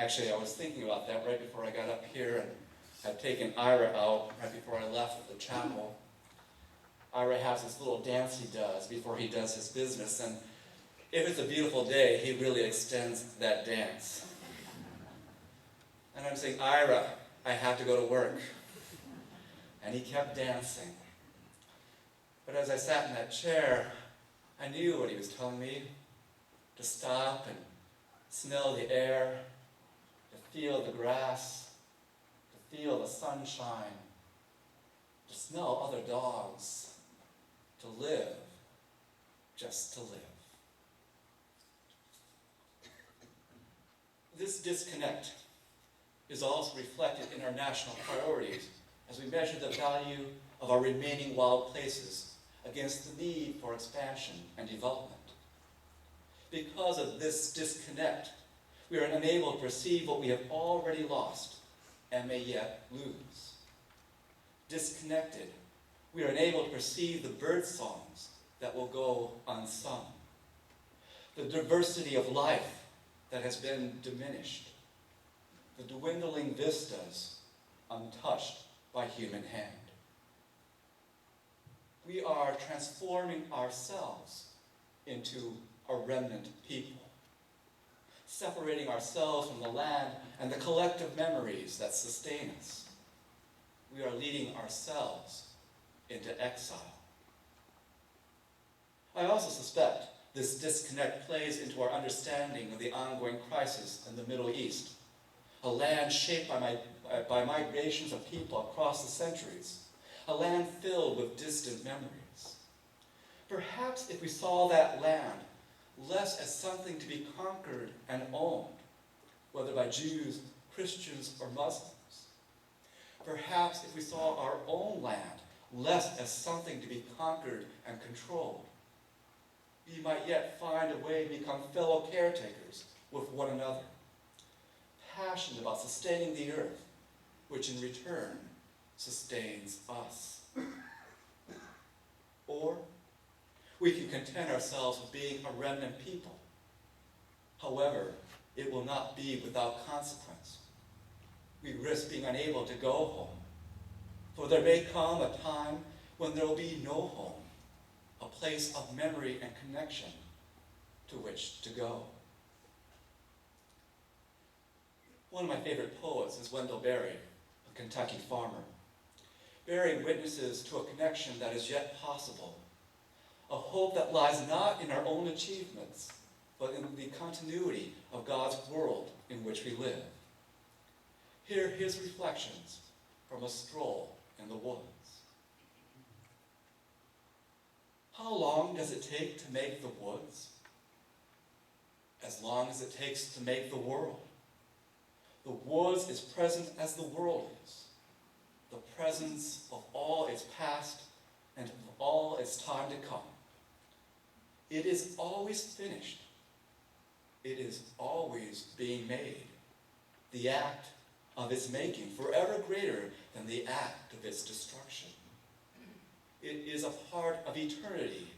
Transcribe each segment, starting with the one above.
Actually, I was thinking about that right before I got up here, and I'd taken Ira out right before I left the chapel. Ira has this little dance he does before he does his business, and if it's a beautiful day, he really extends that dance. And I'm saying, Ira, I have to go to work. And he kept dancing. But as I sat in that chair, I knew what he was telling me, to stop and smell the air, to feel the grass, to feel the sunshine, to smell other dogs, to live, just to live. This disconnect is also reflected in our national priorities as we measure the value of our remaining wild places against the need for expansion and development. Because of this disconnect, we are unable to perceive what we have already lost and may yet lose. Disconnected, we are unable to perceive the bird songs that will go unsung, the diversity of life that has been diminished, the dwindling vistas untouched by human hand. We are transforming ourselves into a remnant people, separating ourselves from the land and the collective memories that sustain us. We are leading ourselves into exile. I also suspect this disconnect plays into our understanding of the ongoing crisis in the Middle East, a land shaped by migrations of people across the centuries, a land filled with distant memories. Perhaps if we saw that land less as something to be conquered and owned, whether by Jews, Christians, or Muslims, perhaps if we saw our own land less as something to be conquered and controlled, we might yet find a way to become fellow caretakers with one another, passionate about sustaining the earth, which in return sustains us. Or we can content ourselves with being a remnant people. However, it will not be without consequence. We risk being unable to go home, for there may come a time when there will be no home, a place of memory and connection to which to go. One of my favorite poets is Wendell Berry, a Kentucky farmer. Berry witnesses to a connection that is yet possible, a hope that lies not in our own achievements, but in the continuity of God's world in which we live. Hear his reflections from a stroll in the woods. How long does it take to make the woods? As long as it takes to make the world. The woods is present as the world is, the presence of all its past and of all its time to come. It is always finished. It is always being made. The act of its making forever greater than the act of its destruction. It is a part of eternity,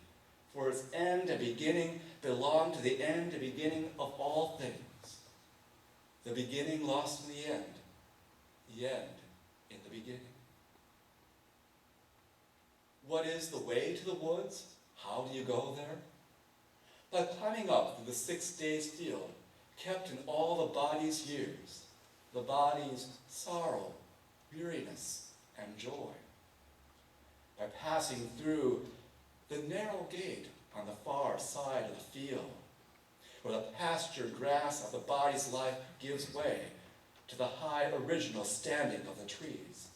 for its end and beginning belong to the end and beginning of all things. The beginning lost in the end in the beginning. What is the way to the woods? How do you go there? By climbing up through the 6 days' field, kept in all the body's years, the body's sorrow, weariness, and joy. By passing through the narrow gate on the far side of the field, where the pastured grass of the body's life gives way to the high original standing of the trees.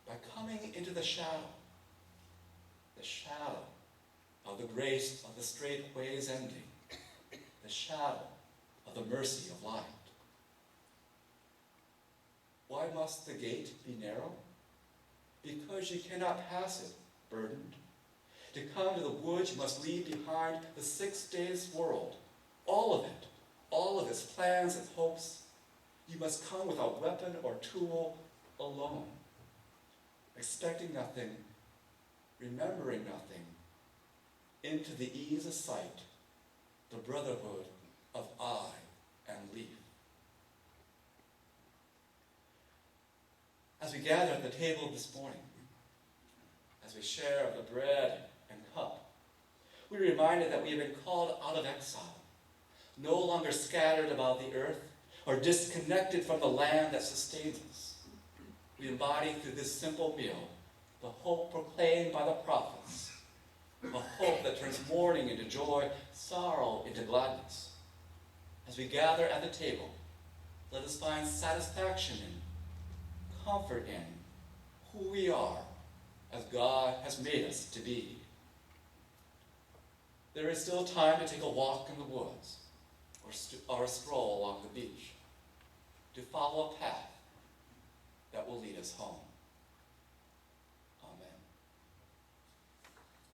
By coming into the shadow of the grace of the straight ways ending, the shadow of the mercy of light. Why must the gate be narrow? Because you cannot pass it burdened. To come to the woods, you must leave behind the 6 days' world, all of it, all of its plans and hopes. You must come without weapon or tool, alone, expecting nothing, remembering nothing, into the ease of sight, the brotherhood of eye and leaf. we gather at the table this morning, as we share of the bread and cup, we're reminded that we have been called out of exile, no longer scattered about the earth or disconnected from the land that sustains us. We embody through this simple meal the hope proclaimed by the prophets, a hope that turns mourning into joy, sorrow into gladness. As we gather at the table, let us find satisfaction in, comfort in, who we are as God has made us to be. There is still time to take a walk in the woods or a stroll along the beach, to follow a path that will lead us home.